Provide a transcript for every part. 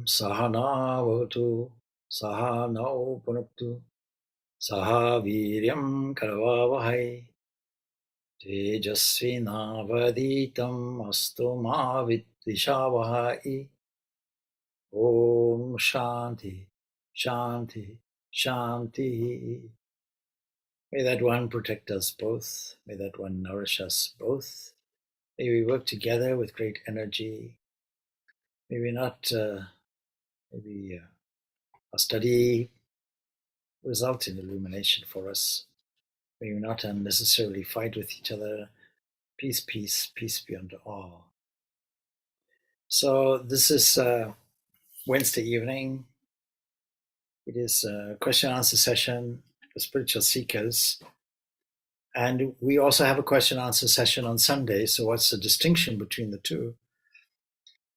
Sahana Vavatu Sahanau Punaktu Saha Viryam Karavavahai Tejasvinavaditam Astu Ma Vidvishavahai. Om Shanti, Shanti, Shanti. May that one protect us both. May that one nourish us both. May we work together with great energy. Maybe not, maybe our study result in illumination for us. May we not unnecessarily fight with each other. Peace, peace, peace be unto all. So this is Wednesday evening. It is a question and answer session for spiritual seekers. And we also have a question and answer session on Sunday. So what's the distinction between the two?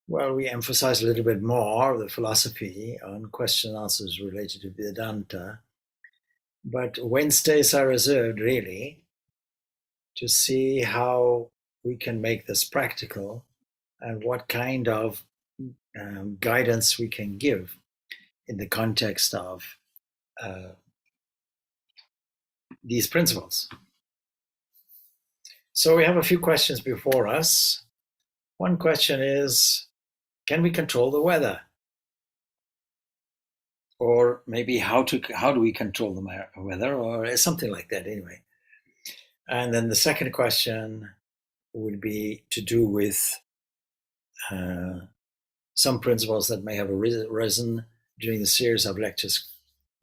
Well, we emphasize a little bit more of the philosophy on question and answers related to Vedanta. But Wednesdays are reserved really to see how we can make this practical and what kind of guidance we can give in the context of these principles. So we have a few questions before us. One question is, can we control the weather? Or maybe how do we control the weather, or something like that anyway. And then the second question would be to do with some principles that may have arisen during the series of lectures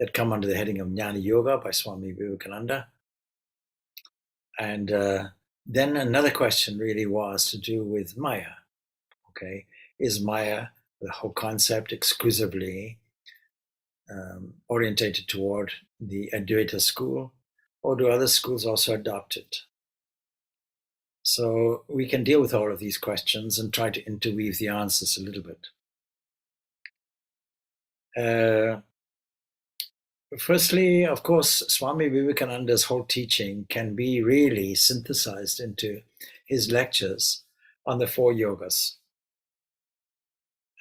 that come under the heading of Jnana Yoga by Swami Vivekananda. And then another question really was to do with Maya. Okay, is Maya, the whole concept, exclusively orientated toward the Advaita school, or do other schools also adopt it? So we can deal with all of these questions and try to interweave the answers a little bit. Firstly, of course, Swami Vivekananda's whole teaching can be really synthesized into his lectures on the 4 yogas.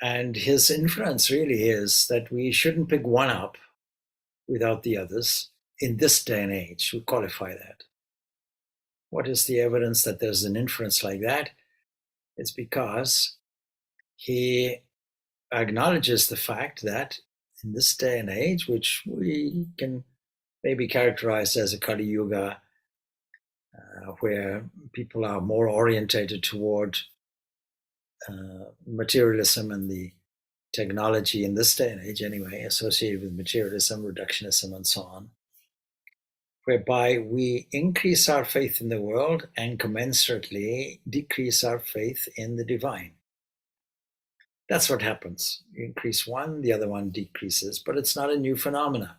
And his inference really is that we shouldn't pick one up without the others in this day and age. We qualify that. What is the evidence that there's an inference like that? It's because he acknowledges the fact that in this day and age, which we can maybe characterize as a Kali Yuga, where people are more orientated toward materialism and the technology in this day and age anyway, associated with materialism, reductionism, and so on, whereby we increase our faith in the world and commensurately decrease our faith in the divine. That's what happens. You increase one, the other one decreases, but it's not a new phenomena.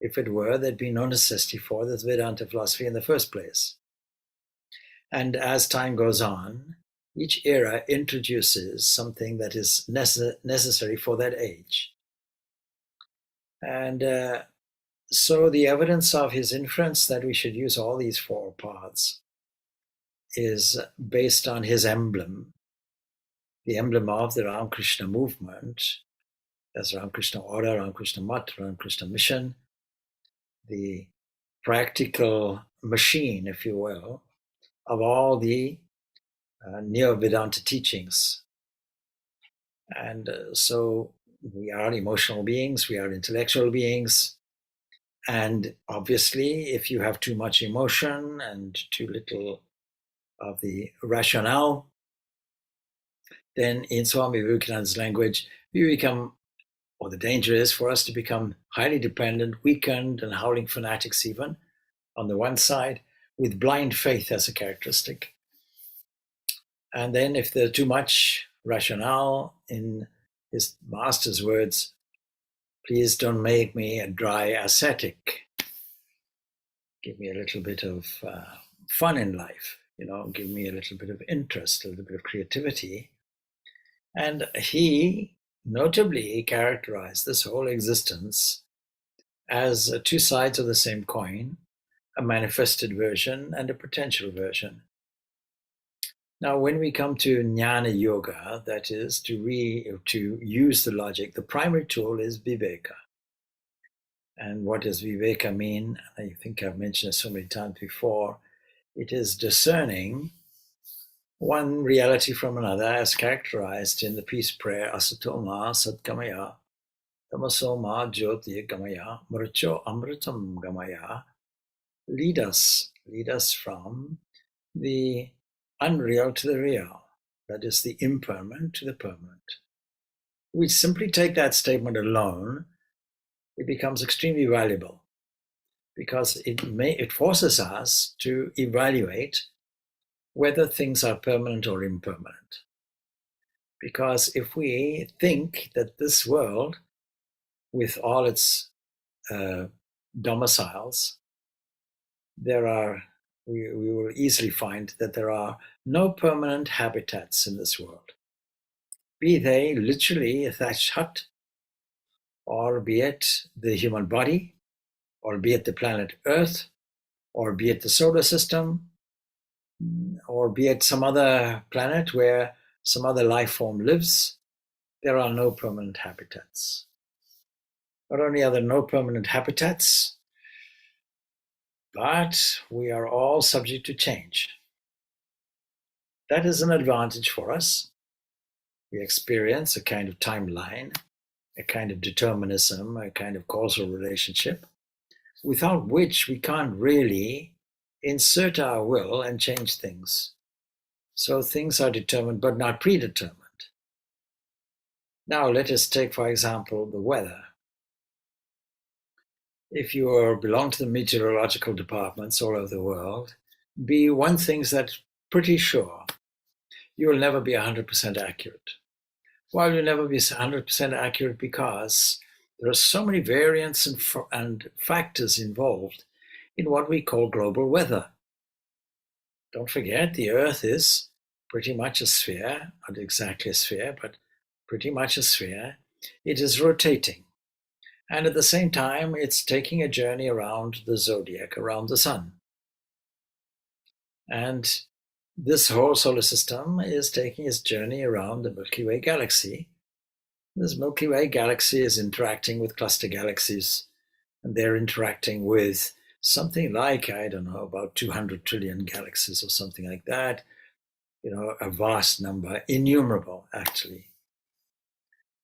If it were, there'd be no necessity for this Vedanta philosophy in the first place. And as time goes on, each era introduces something that is necessary for that age. And so the evidence of his inference that we should use all these 4 paths is based on his emblem, the emblem of the Ramakrishna movement. That's Ramakrishna Order, Ramakrishna Mat, Ramakrishna Mission, the practical machine, if you will, of all the Neo-Vedanta teachings. And so we are emotional beings, we are intellectual beings, and obviously if you have too much emotion and too little of the rationale, then in Swami Vivekananda's language, we become, or the danger is for us to become highly dependent, weakened, and howling fanatics even, on the one side, with blind faith as a characteristic. And then if there's too much rationale, in his master's words, please don't make me a dry ascetic. Give me a little bit of fun in life, give me a little bit of interest, a little bit of creativity. And he notably characterized this whole existence as 2 sides of the same coin, a manifested version and a potential version. Now, when we come to Jnana Yoga, that is to use the logic, the primary tool is Viveka. And what does Viveka mean? I think I've mentioned it so many times before. It is discerning one reality from another as characterized in the peace prayer, Asatoma Satgamaya, Tamasoma Jyoti Gamaya, Murcho Amritam Gamaya. Lead us from the unreal to the real, that is the impermanent to the permanent. We simply take that statement alone, it becomes extremely valuable because it forces us to evaluate whether things are permanent or impermanent. Because if we think that this world, with all its domiciles, we will easily find that there are no permanent habitats in this world, be they literally a thatched hut, or be it the human body, or be it the planet Earth, or be it the solar system, or be it some other planet where some other life form lives. There are no permanent habitats. Not only are there no permanent habitats, but we are all subject to change. That is an advantage for us. We experience a kind of timeline, a kind of determinism, a kind of causal relationship, without which we can't really insert our will and change things. So things are determined but not predetermined. Now let us take, for example, the weather. If you belong to the meteorological departments all over the world, be one thing's that's pretty sure: you will never be 100% accurate. Why will you never be 100% accurate? Because there are so many variants and factors involved in what we call global weather. Don't forget, the Earth is pretty much a sphere, not exactly a sphere, but pretty much a sphere. It is rotating. And at the same time, it's taking a journey around the zodiac, around the sun. And this whole solar system is taking its journey around the Milky Way galaxy. This Milky Way galaxy is interacting with cluster galaxies, and they're interacting with something like, I don't know, about 200 trillion galaxies or something like that. A vast number, innumerable, actually.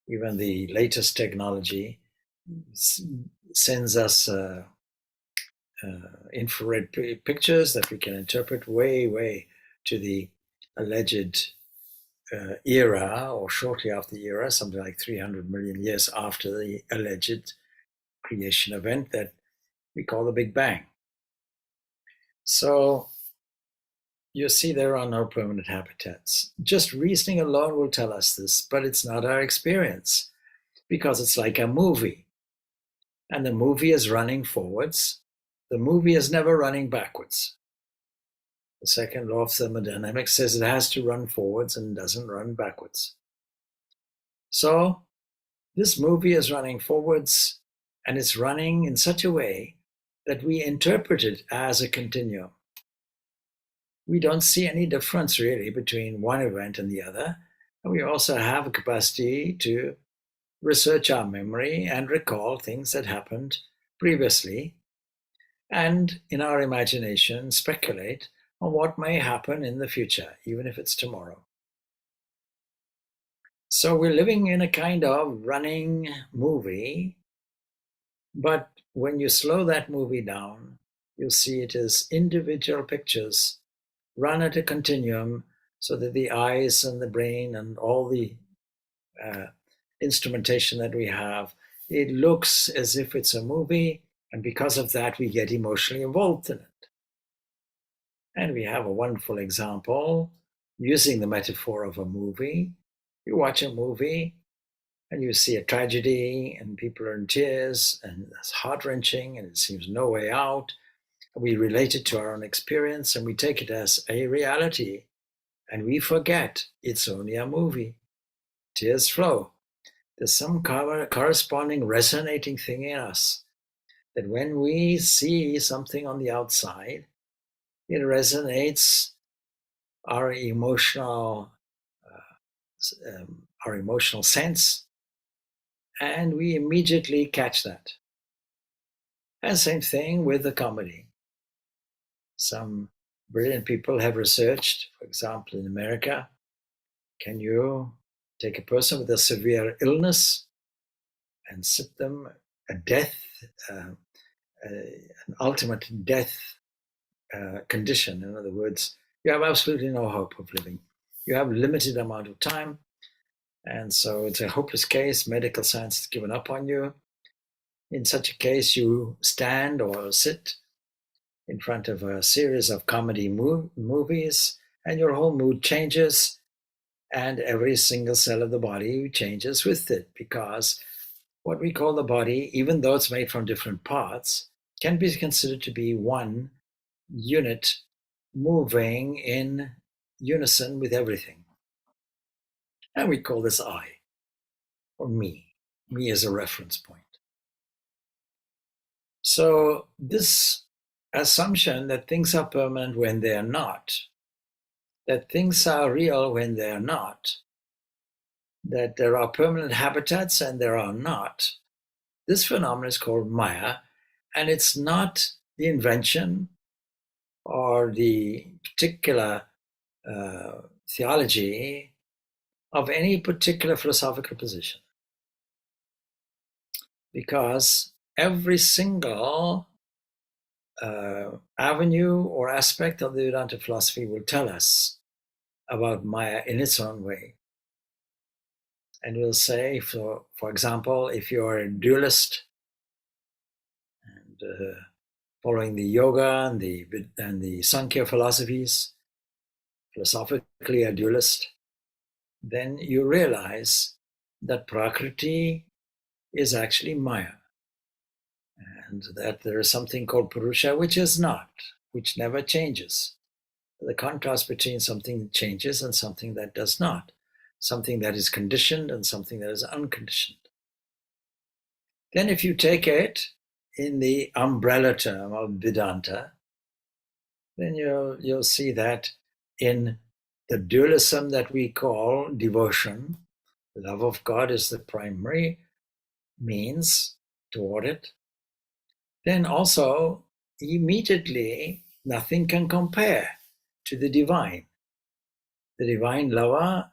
Even the latest technology sends us infrared pictures that we can interpret way to the alleged era, or shortly after the era, something like 300 million years after the alleged creation event that we call the Big Bang. So you see, there are no permanent habitats. Just reasoning alone will tell us this, but it's not our experience, because it's like a movie. And the movie is running forwards. The movie is never running backwards. The second law of thermodynamics says it has to run forwards and doesn't run backwards. So this movie is running forwards, and it's running in such a way that we interpret it as a continuum. We don't see any difference really between one event and the other. And we also have a capacity to research our memory and recall things that happened previously, and in our imagination speculate on what may happen in the future, even if it's tomorrow. So we're living in a kind of running movie, but when you slow that movie down, you'll see it as individual pictures run at a continuum, so that the eyes and the brain and all the instrumentation that we have, it looks as if it's a movie, and because of that we get emotionally involved in it. And we have a wonderful example using the metaphor of a movie. You watch a movie and you see a tragedy and people are in tears and it's heart-wrenching and it seems no way out. We relate it to our own experience and we take it as a reality, and we forget it's only a movie. Tears flow. There's some corresponding resonating thing in us that when we see something on the outside, it resonates our emotional our emotional sense, and we immediately catch that. And same thing with the comedy. Some brilliant people have researched, for example, in America, can you take a person with a severe illness and sit them a death, uh, an ultimate death condition? In other words, you have absolutely no hope of living. You have limited amount of time, and so it's a hopeless case. Medical science has given up on you. In such a case, you stand or sit in front of a series of comedy movies, and your whole mood changes, and every single cell of the body changes with it, because what we call the body, even though it's made from different parts, can be considered to be one unit moving in unison with everything. And we call this I, or me. Me as a reference point. So this assumption that things are permanent when they are not, that things are real when they are not, that there are permanent habitats and there are not, this phenomenon is called Maya, and it's not the invention or the particular theology of any particular philosophical position. Because every single avenue or aspect of the Vedanta philosophy will tell us about Maya in its own way. And we'll say, for example, if you're a dualist and following the yoga and the Sankhya philosophies, philosophically a dualist, then you realize that Prakriti is actually Maya, and that there is something called Purusha which is not, which never changes. The contrast between something that changes and something that does not, something that is conditioned and something that is unconditioned. Then if you take it in the umbrella term of Vedanta, then you'll see that in the dualism that we call devotion, love of God is the primary means toward it. Then also, immediately, nothing can compare to the divine. The divine lover,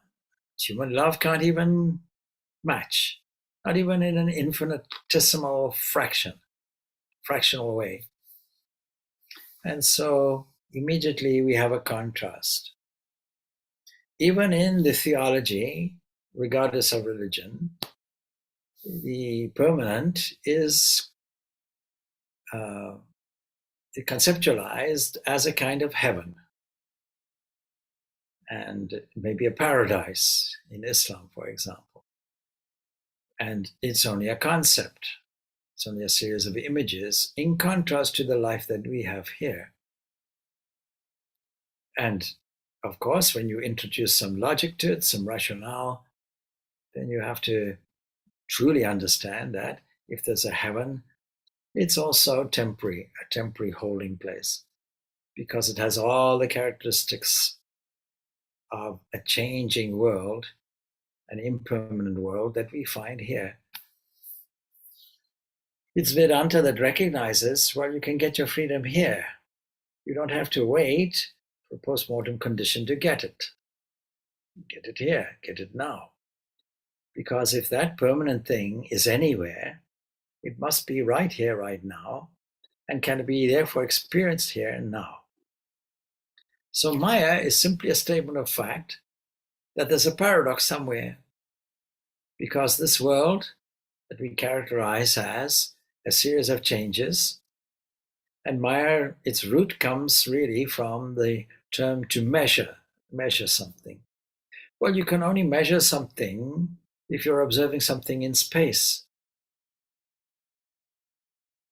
human love can't even match, not even in an infinitesimal fractional way. And so immediately we have a contrast. Even in the theology, regardless of religion, the permanent is conceptualized as a kind of heaven, and maybe a paradise in Islam, for example. And it's only a concept. It's only a series of images in contrast to the life that we have here. And of course, when you introduce some logic to it, some rationale, then you have to truly understand that if there's a heaven, it's also temporary, a temporary holding place, because it has all the characteristics of a changing world, an impermanent world that we find here. It's Vedanta that recognizes, well, you can get your freedom here. You don't have to wait for post-mortem condition to get it. Get it here, get it now. Because if that permanent thing is anywhere, it must be right here, right now, and can be therefore experienced here and now. So Maya is simply a statement of fact that there's a paradox somewhere, because this world that we characterize as a series of changes, and Maya, its root comes really from the term to measure something. Well, you can only measure something if you're observing something in space.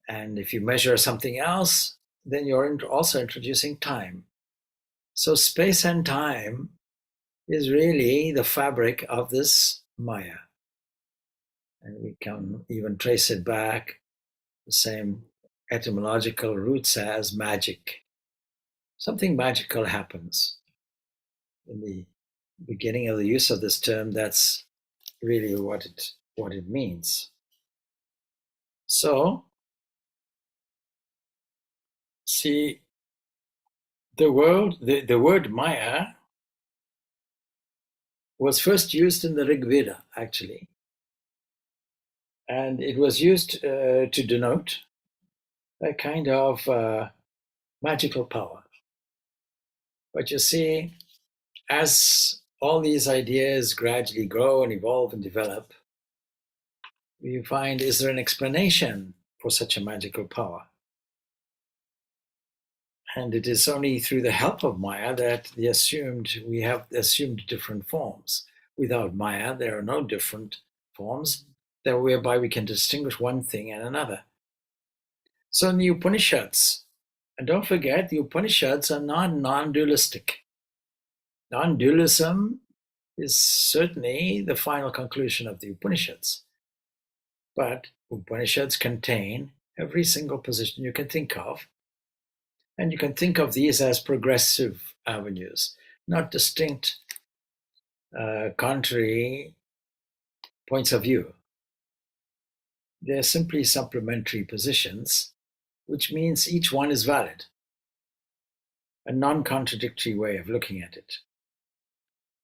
And if you measure something else, then you're also introducing time. So space and time is really the fabric of this Maya. And we can even trace it back, the same etymological roots as magic. Something magical happens. in the beginning of the use of this term, that's really what it means. So, see, the word Maya was first used in the Rig Veda, actually, and it was used to denote a kind of magical power. But you see, as all these ideas gradually grow and evolve and develop, we find, is there an explanation for such a magical power? And it is only through the help of Maya that we have assumed different forms. Without Maya, there are no different forms whereby we can distinguish one thing and another. So in the Upanishads, and don't forget, the Upanishads are not non-dualistic. Non-dualism is certainly the final conclusion of the Upanishads. But Upanishads contain every single position you can think of, and you can think of these as progressive avenues, not distinct, contrary points of view. They're simply supplementary positions, which means each one is valid, a non-contradictory way of looking at it.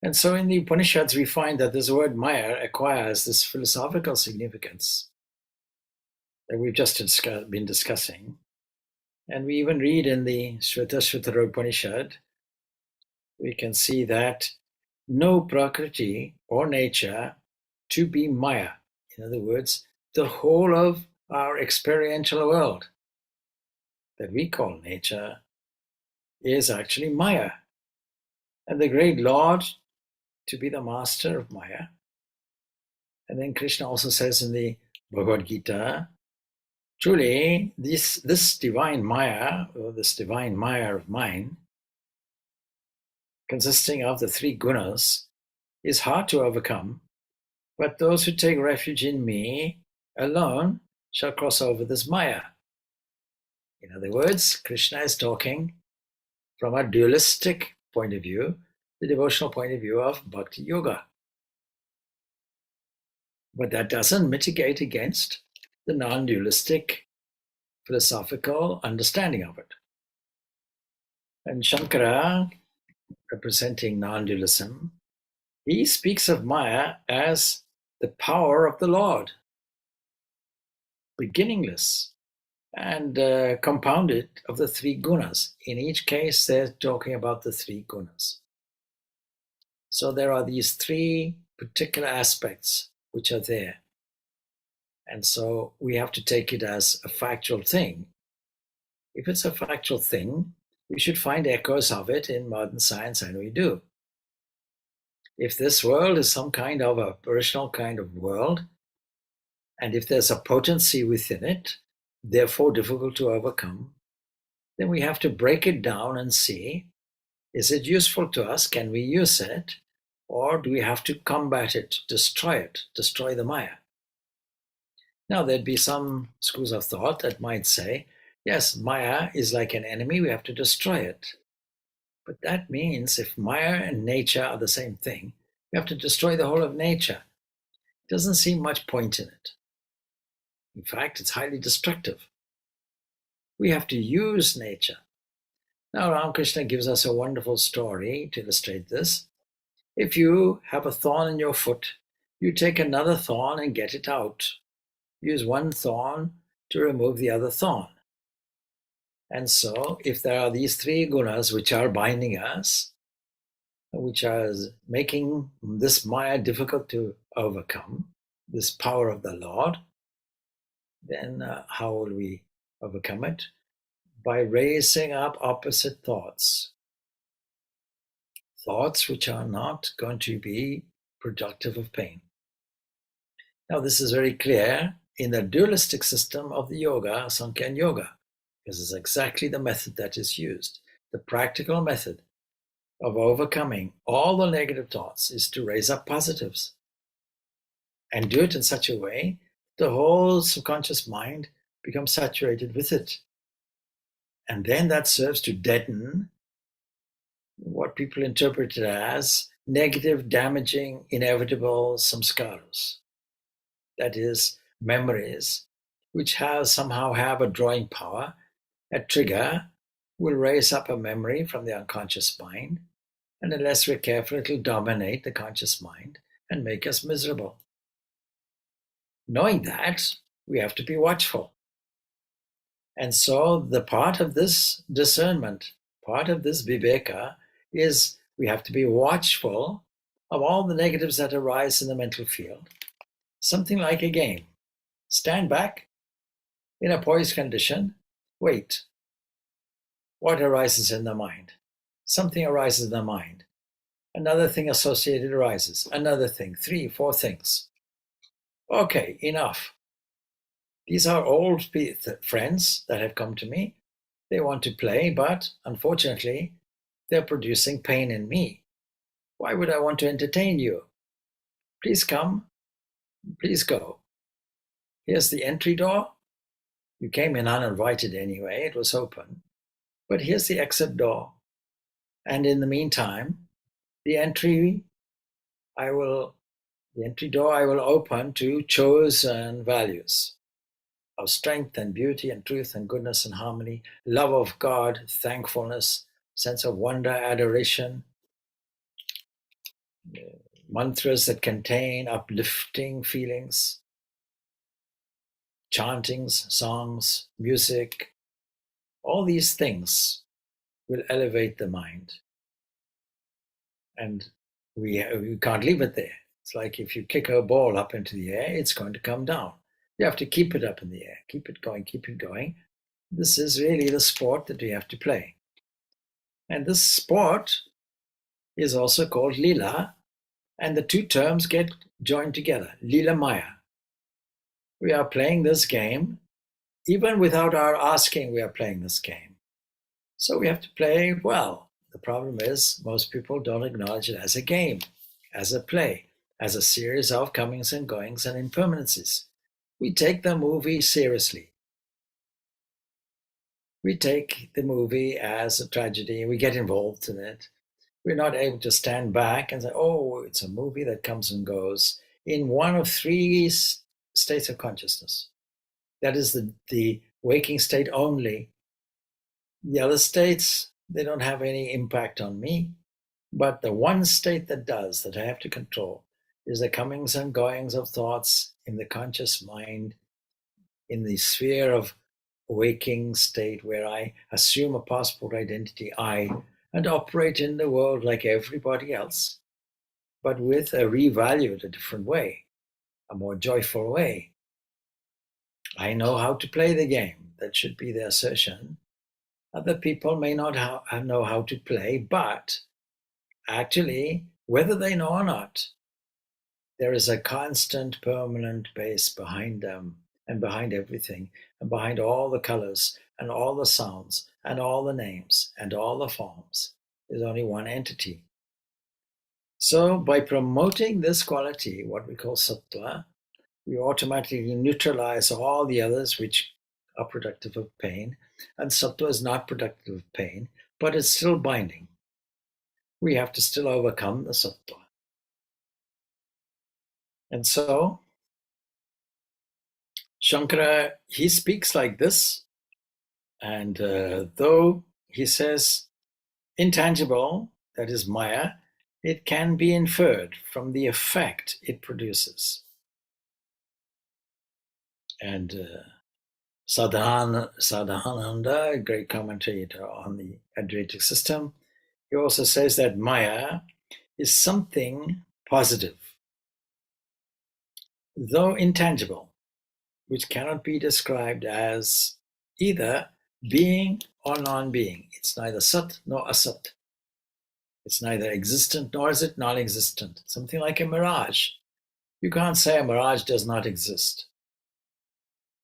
And so in the Upanishads, we find that this word Maya acquires this philosophical significance that we've just been discussing. And we even read in the Shvetashvatara Upanishad, we can see that no Prakriti or nature to be Maya. In other words, the whole of our experiential world that we call nature is actually Maya. And the great Lord to be the master of Maya. And then Krishna also says in the Bhagavad Gita, truly this divine Maya, or this divine Maya of mine, consisting of the three gunas, is hard to overcome, but those who take refuge in me alone shall cross over this Maya. In other words, Krishna is talking from a dualistic point of view, the devotional point of view of Bhakti Yoga. But that doesn't mitigate against the non-dualistic philosophical understanding of it. And Shankara, representing non-dualism, he speaks of Maya as the power of the Lord, beginningless and compounded of the three gunas. In each case, they're talking about the three gunas. So there are these three particular aspects which are there. And so we have to take it as a factual thing. If it's a factual thing, we should find echoes of it in modern science, and we do. If this world is some kind of a personal kind of world, and if there's a potency within it, therefore difficult to overcome, then we have to break it down and see, is it useful to us? Can we use it? Or do we have to combat it, destroy the Maya? Now, there'd be some schools of thought that might say, yes, Maya is like an enemy, we have to destroy it. But that means if Maya and nature are the same thing, we have to destroy the whole of nature. It doesn't seem much point in it. In fact, it's highly destructive. We have to use nature. Now, Ramakrishna gives us a wonderful story to illustrate this. If you have a thorn in your foot, you take another thorn and get it out. Use one thorn to remove the other thorn. And so, if there are these three gunas which are binding us, which are making this Maya difficult to overcome, this power of the Lord, then how will we overcome it? By raising up opposite thoughts. Thoughts which are not going to be productive of pain. Now, this is very clear in the dualistic system of the yoga, Sankhya Yoga, because it's exactly the method that is used. The practical method of overcoming all the negative thoughts is to raise up positives and do it in such a way the whole subconscious mind becomes saturated with it. And then that serves to deaden what people interpret it as negative, damaging, inevitable samskaras. That is, memories which somehow have a drawing power. A trigger will raise up a memory from the unconscious mind, and unless we're careful, it'll dominate the conscious mind and make us miserable. Knowing that, we have to be watchful. And so the part of this discernment, part of this viveka, is we have to be watchful of all the negatives that arise in the mental field. Something like a game. Stand back in a poised condition, wait. What arises in the mind? Something arises in the mind. Another thing associated arises. Another thing, 3, 4 things. Okay, enough. These are old friends that have come to me. They want to play, but unfortunately, they're producing pain in me. Why would I want to entertain you? Please come, please go. Here's the entry door. You came in uninvited anyway, it was open. But here's the exit door. And in the meantime, the entry door I will open to chosen values of strength and beauty and truth and goodness and harmony, love of God, thankfulness, sense of wonder, adoration, mantras that contain uplifting feelings, chantings, songs, music. All these things will elevate the mind. And we can't leave it there. It's like if you kick a ball up into the air, it's going to come down. You have to keep it up in the air, keep it going, keep it going. This is really the sport that we have to play. And this sport is also called Lila, and the two terms get joined together, Lila Maya. We are playing this game, even without our asking, we are playing this game. So we have to play well. The problem is most people don't acknowledge it as a game, as a play, as a series of comings and goings and impermanencies. We take the movie seriously. We take the movie as a tragedy. We get involved in it. We're not able to stand back and say, oh, it's a movie that comes and goes in one of 3 states of consciousness. That is the waking state only. The other states, they don't have any impact on me. But the one state that does, that I have to control, is the comings and goings of thoughts in the conscious mind, in the sphere of waking state where I assume a passport identity, I, and operate in the world like everybody else, but with a revalued, a different way, a more joyful way. I know how to play the game. That should be the assertion. Other people may not know how to play, but actually, whether they know or not, there is a constant, permanent base behind them and behind everything and behind all the colors and all the sounds and all the names and all the forms. There's only one entity. So by promoting this quality, what we call sattva, we automatically neutralize all the others which are productive of pain. And sattva is not productive of pain, but it's still binding. We have to still overcome the sattva. And so Shankara, he speaks like this, and though he says intangible, that is Maya, it can be inferred from the effect it produces. And Sadhananda, a great commentator on the Advaitic system, he also says that Maya is something positive, though intangible, which cannot be described as either being or non-being. It's neither sat nor asat. It's neither existent nor is it non-existent. Something like a mirage. You can't say a mirage does not exist.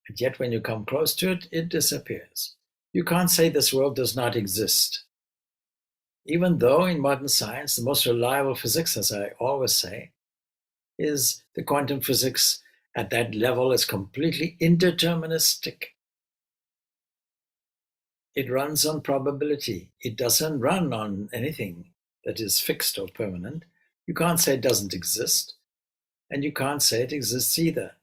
And yet when you come close to it, it disappears. You can't say this world does not exist. Even though in modern science, the most reliable physics, as I always say, is the quantum physics at that level is completely indeterministic. It runs on probability. It doesn't run on anything that is fixed or permanent. You can't say it doesn't exist, and you can't say it exists either.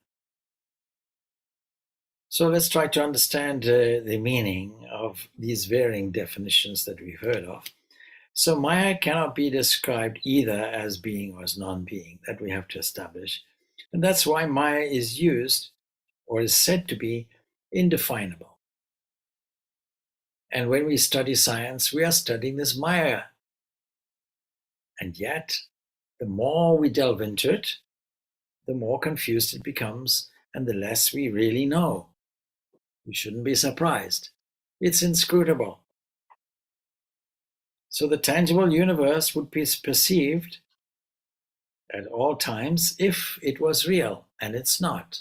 So let's try to understand the meaning of these varying definitions that we've heard of. So Maya cannot be described either as being or as non-being. That we have to establish. And that's why Maya is used or is said to be indefinable. And when we study science, we are studying this Maya. And yet, the more we delve into it, the more confused it becomes and the less we really know. We shouldn't be surprised. It's inscrutable. So the tangible universe would be perceived at all times if it was real, and it's not,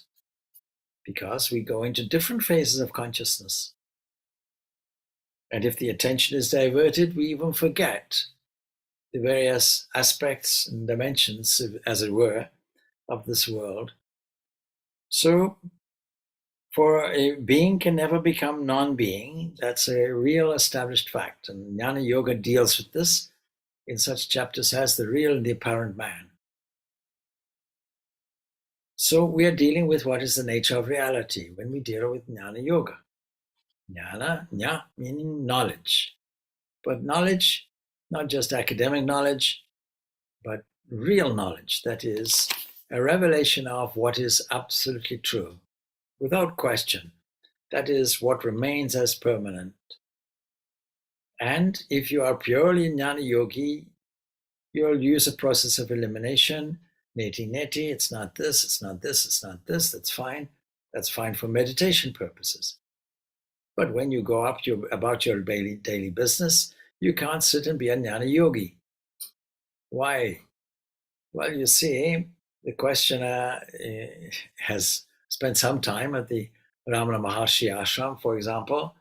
because we go into different phases of consciousness. And if the attention is diverted, we even forget the various aspects and dimensions, as it were, of this world. So, for a being can never become non-being. That's a real established fact. And Jnana Yoga deals with this in such chapters as the real and the apparent man. So we are dealing with what is the nature of reality when we deal with Jnana Yoga. Jnana, jna, meaning knowledge. But knowledge, not just academic knowledge, but real knowledge. That is a revelation of what is absolutely true, without question. That is what remains as permanent. And if you are purely Jnana Yogi, you'll use a process of elimination, neti, it's not this, it's not this, it's not this, that's fine. That's fine for meditation purposes. But when you go about your daily business, you can't sit and be a Jnana Yogi. Why? Well, you see, the questioner has spent some time at the Ramana Maharshi ashram, for example,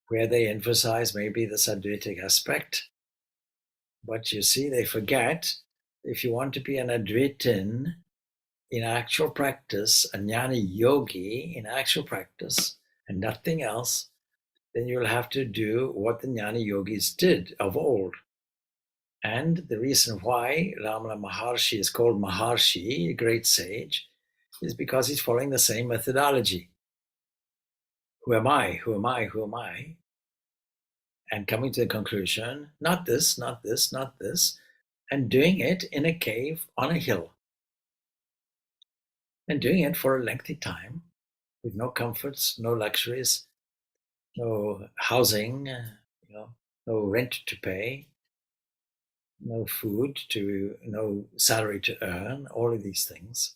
where they emphasize maybe the Advaitic aspect. But you see, they forget, if you want to be an Advaitin in actual practice, a Jnana Yogi in actual practice, and nothing else, then you'll have to do what the Jnana Yogis did of old. And the reason why Ramana Maharshi is called Maharshi, a great sage, is because he's following the same methodology. Who am I? Who am I? Who am I? And coming to the conclusion, not this, not this, not this, and doing it in a cave on a hill. And doing it for a lengthy time with no comforts, no luxuries, no housing, no rent to pay, no food no salary to earn, all of these things.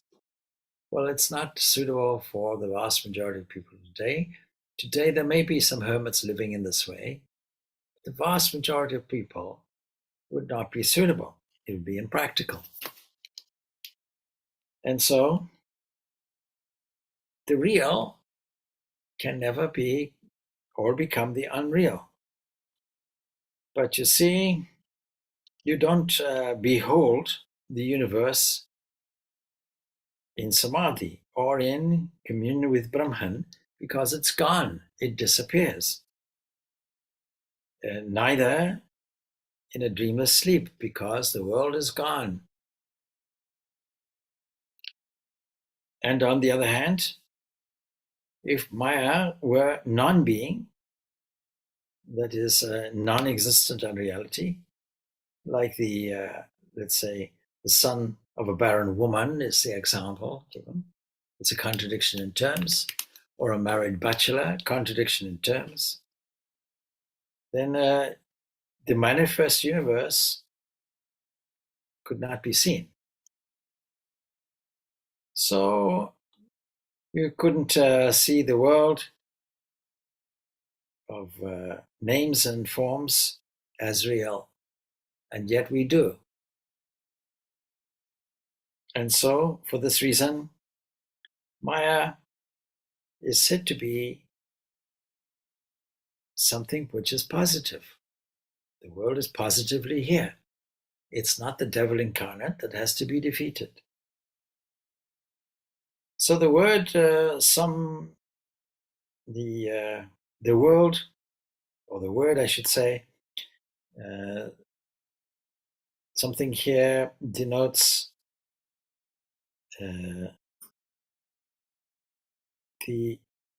Well, it's not suitable for the vast majority of people today. Today, there may be some hermits living in this way. But the vast majority of people would not be suitable. It would be impractical. And so, the real can never be or become the unreal. But you see, you don't behold the universe in samadhi or in communion with Brahman because it's gone, it disappears. Neither in a dreamless sleep because the world is gone. And on the other hand, if Maya were non-being, that is non-existent unreality, like the, let's say, the son of a barren woman is the example given. It's a contradiction in terms, or a married bachelor, contradiction in terms. Then the manifest universe could not be seen. So you couldn't see the world of names and forms as real, and yet we do. And so, for this reason, Maya is said to be something which is positive. The world is positively here. It's not the devil incarnate that has to be defeated. So the word, the world or the word, I should say. Something here denotes the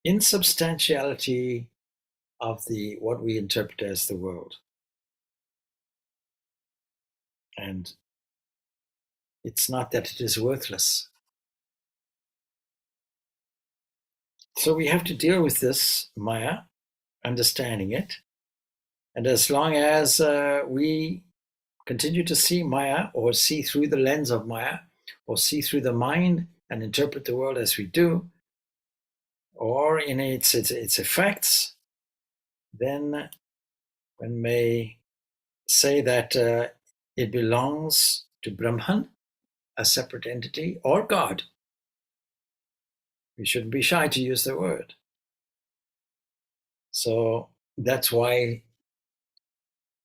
insubstantiality of the what we interpret as the world. And it's not that it is worthless. So we have to deal with this Maya, understanding it. And as long as we continue to see Maya, or see through the lens of Maya, or see through the mind and interpret the world as we do, or in its effects, then one may say that it belongs to Brahman, a separate entity, or God. We shouldn't be shy to use the word. So that's why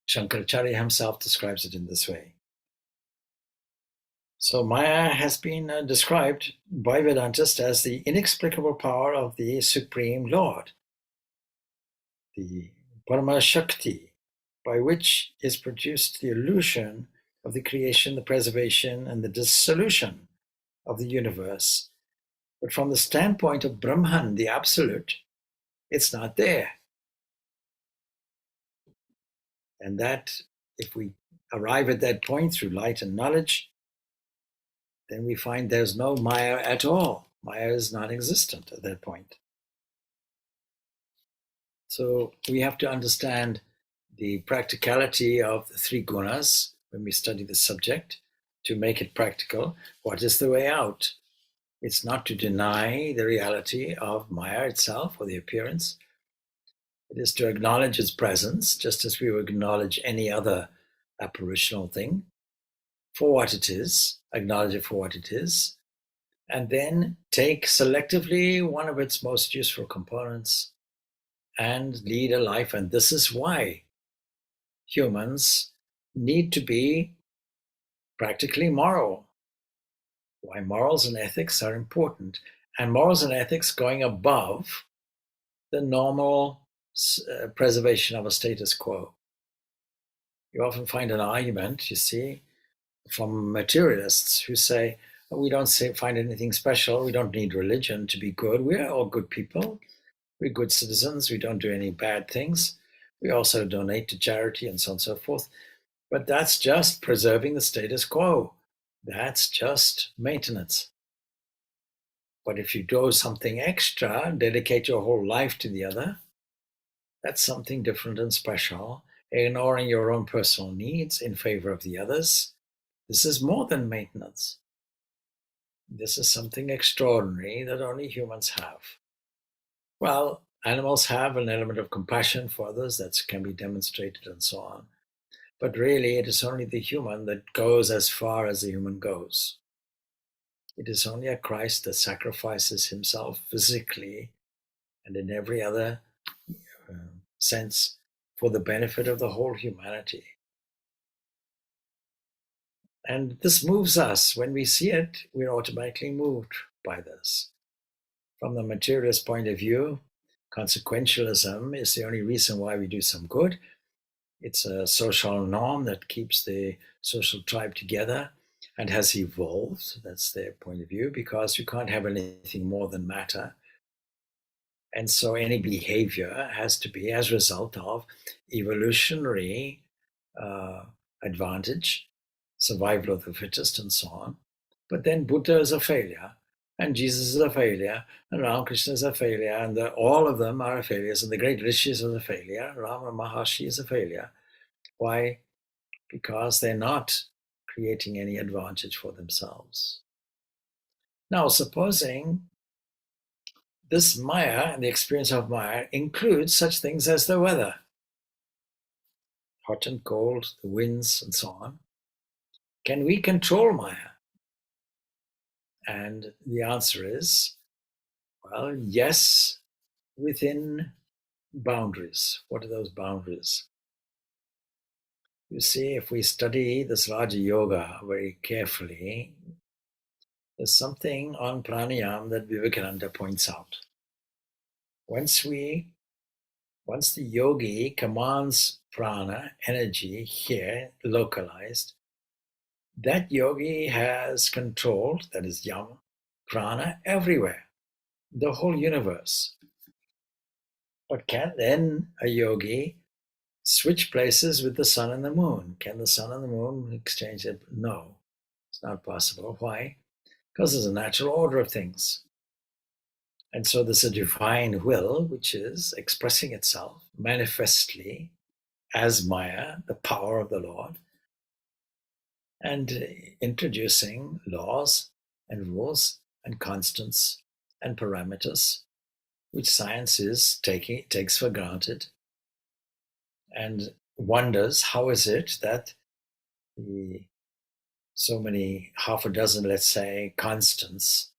Shankaracharya himself describes it in this way. So Maya has been described by Vedantists as the inexplicable power of the Supreme Lord, the Parama Shakti, by which is produced the illusion of the creation, the preservation, and the dissolution of the universe. But from the standpoint of Brahman, the absolute, it's not there. And that, if we arrive at that point through light and knowledge, then we find there's no Maya at all. Maya is non-existent at that point. So we have to understand the practicality of the three gunas when we study the subject to make it practical. What is the way out? It's not to deny the reality of Maya itself or the appearance. It is to acknowledge its presence, just as we would acknowledge any other apparitional thing, for what it is, acknowledge it for what it is, and then take selectively one of its most useful components and lead a life. And this is why humans need to be practically moral, why morals and ethics are important, and morals and ethics going above the normal preservation of a status quo. You often find an argument, you see, from materialists who say, we don't find anything special, we don't need religion to be good, we're all good people, we're good citizens, we don't do any bad things, we also donate to charity and so on and so forth. But that's just preserving the status quo. That's just maintenance. But if you do something extra, dedicate your whole life to the other, that's something different and special, ignoring your own personal needs in favor of the others. This is more than maintenance. This is something extraordinary that only humans have. Well, animals have an element of compassion for others that can be demonstrated and so on. But really, it is only the human that goes as far as the human goes. It is only a Christ that sacrifices himself physically and in every other sense for the benefit of the whole humanity. And this moves us. When we see it, we're automatically moved by this. From the materialist point of view, consequentialism is the only reason why we do some good. It's a social norm that keeps the social tribe together and has evolved. That's their point of view, because you can't have anything more than matter. And so any behavior has to be as a result of evolutionary advantage, survival of the fittest, and so on. But then Buddha is a failure, and Jesus is a failure, and Ramakrishna is a failure, and all of them are failures, and the great rishis are a failure. Rama Maharshi is a failure. Why? Because they're not creating any advantage for themselves. Now, supposing this Maya and the experience of Maya includes such things as the weather, hot and cold, the winds, and so on. Can we control Maya? And the answer is, well, yes, within boundaries. What are those boundaries? You see, if we study this Raja Yoga very carefully, there's something on pranayama that Vivekananda points out. Once we Once the yogi commands prana, energy here localized, that yogi has control, that is yama, prana, everywhere, the whole universe. But can then a yogi switch places with the sun and the moon? Can the sun and the moon exchange it? No, it's not possible. Why? Because there's a natural order of things. And so there's a divine will which is expressing itself manifestly as Maya, the power of the Lord, and introducing laws and rules and constants and parameters which science takes for granted, and wonders how is it that the so many, half a dozen, let's say, constants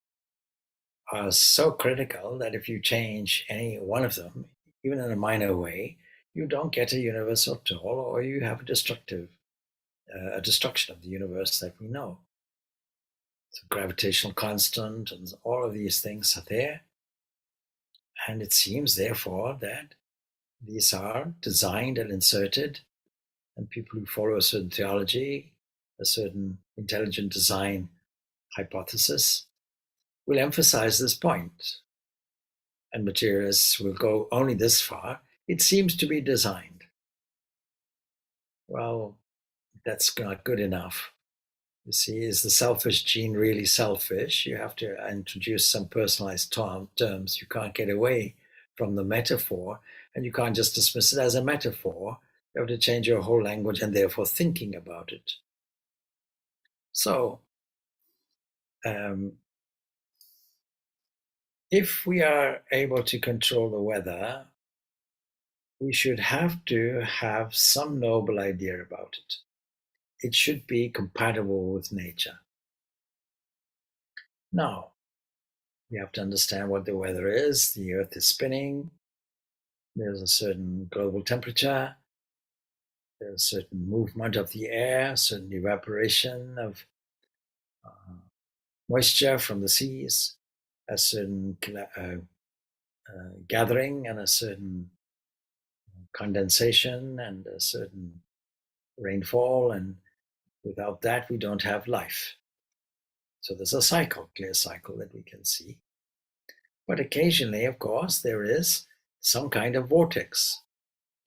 are so critical that if you change any one of them, even in a minor way, you don't get a universe at all, or you have a destruction of the universe that we know. So gravitational constant and all of these things are there. And it seems, therefore, that these are designed and inserted, and people who follow a certain theology, a certain intelligent design hypothesis, will emphasize this point. And materialists will go only this far. It seems to be designed. Well, that's not good enough. You see, is the selfish gene really selfish? You have to introduce some personalized terms. You can't get away from the metaphor, and you can't just dismiss it as a metaphor. You have to change your whole language and therefore thinking about it. So, if we are able to control the weather, we should have to have some noble idea about it. It should be compatible with nature. Now, we have to understand what the weather is. The earth is spinning. There's a certain global temperature. There's a certain movement of the air, certain evaporation of moisture from the seas, a certain gathering and a certain condensation and a certain rainfall. And without that, we don't have life. So there's a cycle, clear cycle that we can see. But occasionally, of course, there is some kind of vortex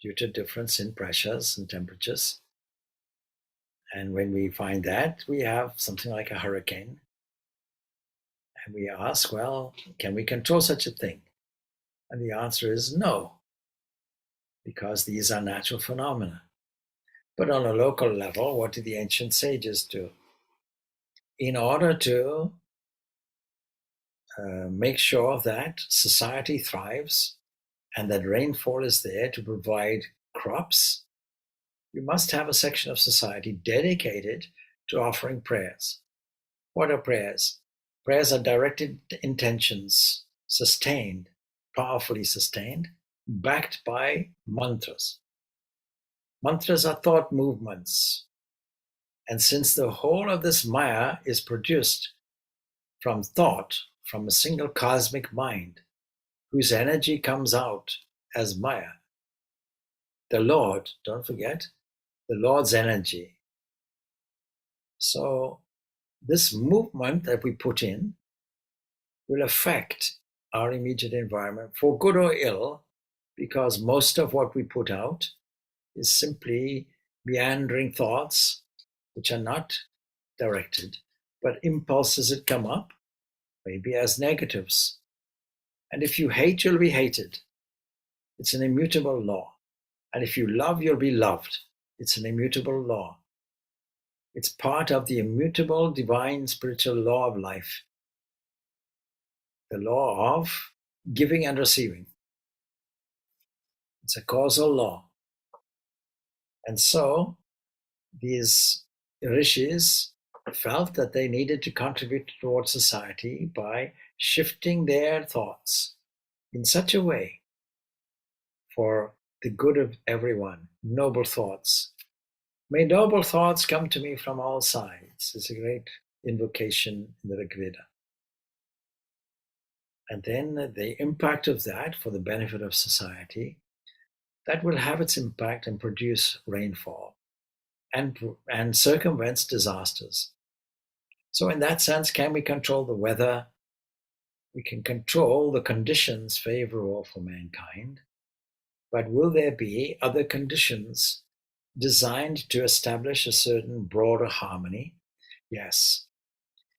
due to difference in pressures and temperatures. And when we find that, we have something like a hurricane. And we ask, well, can we control such a thing? And the answer is no, because these are natural phenomena. But on a local level, what did the ancient sages do? In order to make sure that society thrives and that rainfall is there to provide crops, you must have a section of society dedicated to offering prayers. What are prayers? Prayers are directed intentions, sustained, powerfully sustained, backed by mantras. Mantras are thought movements. And since the whole of this Maya is produced from thought, from a single cosmic mind, whose energy comes out as Maya, the Lord, don't forget, the Lord's energy. So this movement that we put in will affect our immediate environment for good or ill, because most of what we put out is simply meandering thoughts which are not directed, but impulses that come up, maybe as negatives. And if you hate, you'll be hated. It's an immutable law. And if you love, you'll be loved. It's an immutable law. It's part of the immutable divine spiritual law of life, the law of giving and receiving. It's a causal law. And so these rishis felt that they needed to contribute towards society by shifting their thoughts in such a way for the good of everyone, noble thoughts. May noble thoughts come to me from all sides. It's a great invocation in the Rig Veda. And then the impact of that for the benefit of society that will have its impact and produce rainfall and circumvents disasters. So, in that sense, can we control the weather? We can control the conditions favorable for mankind, but will there be other conditions designed to establish a certain broader harmony? Yes.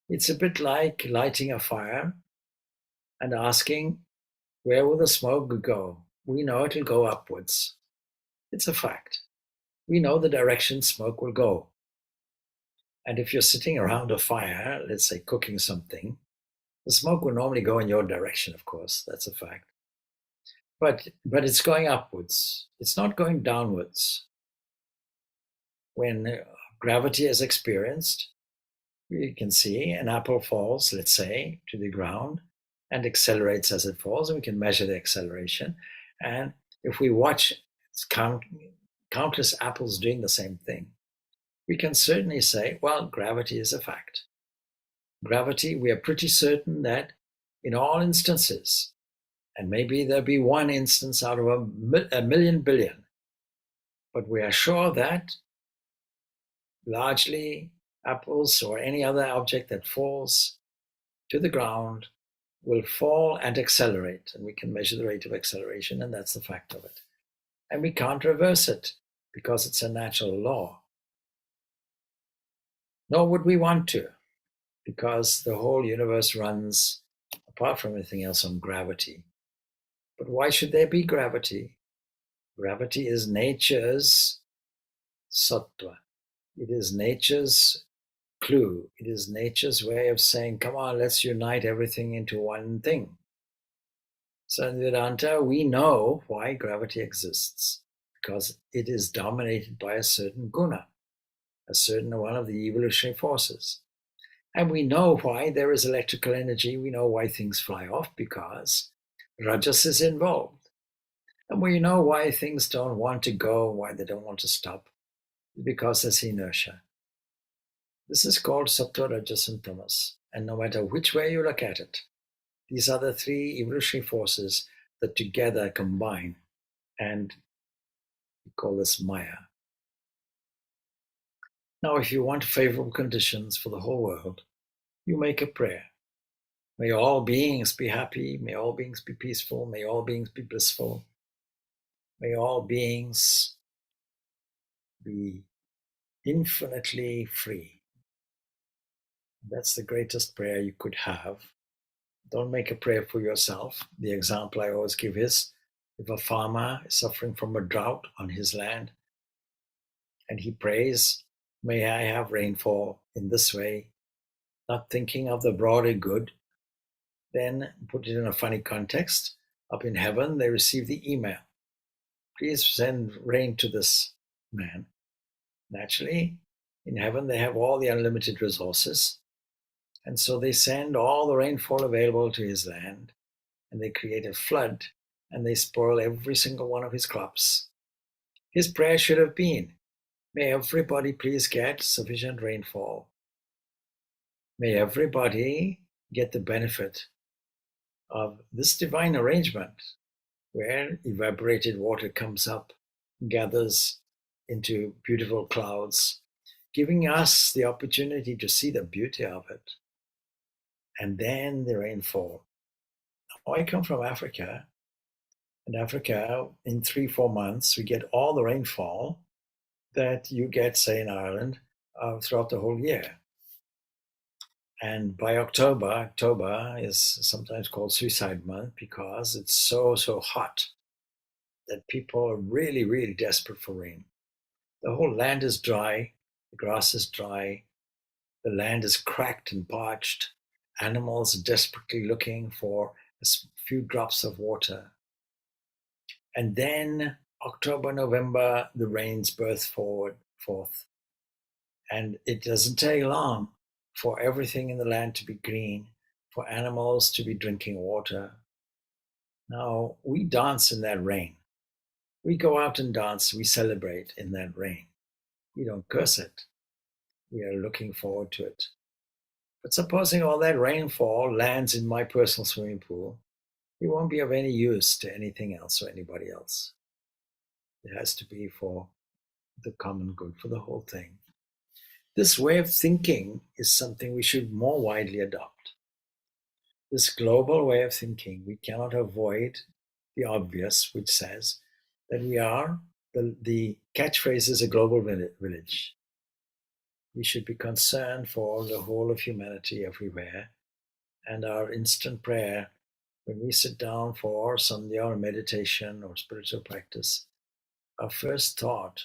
It's a bit like lighting a fire and asking, where will the smoke go? We know it'll go upwards. It's a fact. We know the direction smoke will go. And if you're sitting around a fire, let's say cooking something, the smoke will normally go in your direction, of course. That's a fact. But it's going upwards. It's not going downwards. When gravity is experienced, you can see an apple falls, let's say, to the ground and accelerates as it falls, and we can measure the acceleration. And if we watch countless apples doing the same thing, we can certainly say, well, gravity is a fact. Gravity, we are pretty certain that in all instances, and maybe there'll be one instance out of a million billion, but we are sure that largely apples or any other object that falls to the ground will fall and accelerate, and we can measure the rate of acceleration, and that's the fact of it. And we can't reverse it because it's a natural law. Nor would we want to, because the whole universe runs, apart from anything else, on gravity. But why should there be gravity? Gravity is nature's sattva. It is nature's clue. It is nature's way of saying, come on, let's unite everything into one thing. So in Vedanta, we know why gravity exists, because it is dominated by a certain guna, a certain one of the evolutionary forces. And we know why there is electrical energy. We know why things fly off, because rajas is involved. And we know why things don't want to go, why they don't want to stop, because there's inertia. This is called sattva, rajas, and tamas. And no matter which way you look at it, these are the three evolutionary forces that together combine, and we call this Maya. Now, if you want favorable conditions for the whole world, you make a prayer. May all beings be happy, may all beings be peaceful, may all beings be blissful, may all beings be infinitely free. That's the greatest prayer you could have. Don't make a prayer for yourself. The example I always give is, if a farmer is suffering from a drought on his land and he prays, may I have rainfall in this way, not thinking of the broader good, then put it in a funny context. Up in heaven, they receive the email. Please send rain to this man. Naturally, in heaven, they have all the unlimited resources. And so they send all the rainfall available to his land, and they create a flood, and they spoil every single one of his crops. His prayer should have been, may everybody please get sufficient rainfall. May everybody get the benefit of this divine arrangement where evaporated water comes up, gathers into beautiful clouds, giving us the opportunity to see the beauty of it. And then the rainfall. Now, I come from Africa. In Africa, in 3-4 months, we get all the rainfall that you get, say, in Ireland, throughout the whole year. And by October is sometimes called suicide month because it's so hot that people are really, really desperate for rain. The whole land is dry, the grass is dry, the land is cracked and parched, animals are desperately looking for a few drops of water. And then October, November, the rains burst forth. And it doesn't take long for everything in the land to be green, for animals to be drinking water. Now, we dance in that rain. We go out and dance, we celebrate in that rain. We don't curse it. We are looking forward to it. But supposing all that rainfall lands in my personal swimming pool, it won't be of any use to anything else or anybody else. It has to be for the common good, for the whole thing. This way of thinking is something we should more widely adopt. This global way of thinking, we cannot avoid the obvious, which says that we are, the catchphrase is a global village. We should be concerned for the whole of humanity everywhere. And our instant prayer, when we sit down for sandhya or meditation or spiritual practice, our first thought,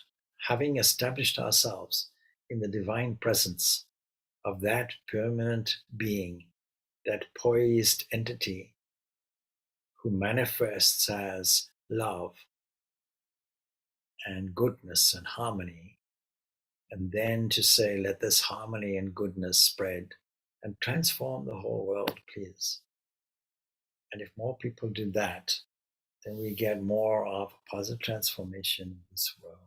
having established ourselves in the divine presence of that permanent being, that poised entity who manifests as love and goodness and harmony, and then to say, let this harmony and goodness spread and transform the whole world, please. And if more people do that, then we get more of a positive transformation in this world.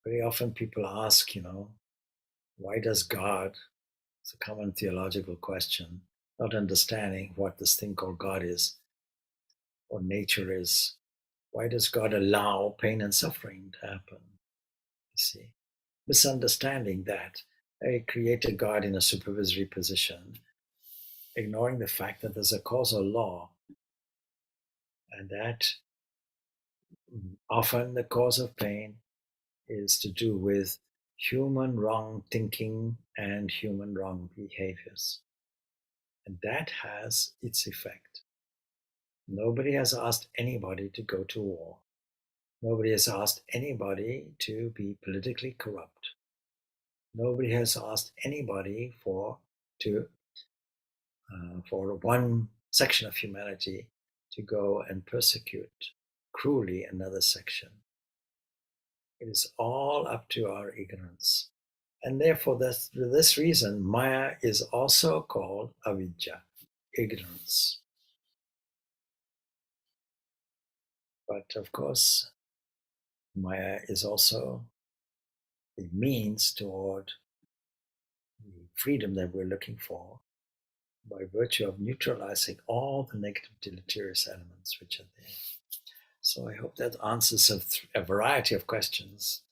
Very often people ask, why does God, it's a common theological question, not understanding what this thing called God is or nature is. Why does God allow pain and suffering to happen? You see, misunderstanding that I create a God in a supervisory position, ignoring the fact that there's a causal law, and that often the cause of pain is to do with human wrong thinking and human wrong behaviors. And that has its effect. Nobody has asked anybody to go to war. Nobody has asked anybody to be politically corrupt. Nobody has asked anybody for one section of humanity to go and persecute cruelly another section. It is all up to our ignorance. And therefore, for this reason, Maya is also called avidya, ignorance. But of course, Maya is also the means toward the freedom that we're looking for by virtue of neutralizing all the negative deleterious elements which are there. So I hope that answers a variety of questions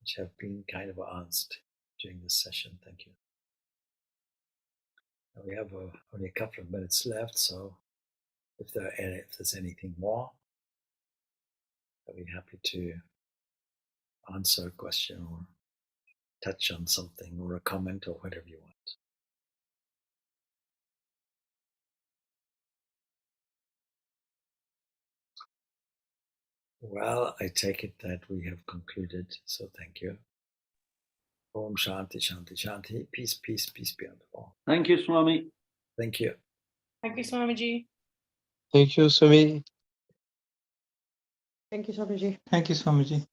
which have been kind of asked during this session. Thank you. Now we have only a couple of minutes left, so if there's anything more, I'll be happy to answer a question or touch on something or a comment or whatever you want. Well, I take it that we have concluded, so thank you. Om Shanti, Shanti, Shanti. Peace, peace, peace be unto all. Thank you, Swami. Thank you. Thank you, Swamiji. Thank you, Swami. Thank you, Swamiji. Thank you, Swamiji.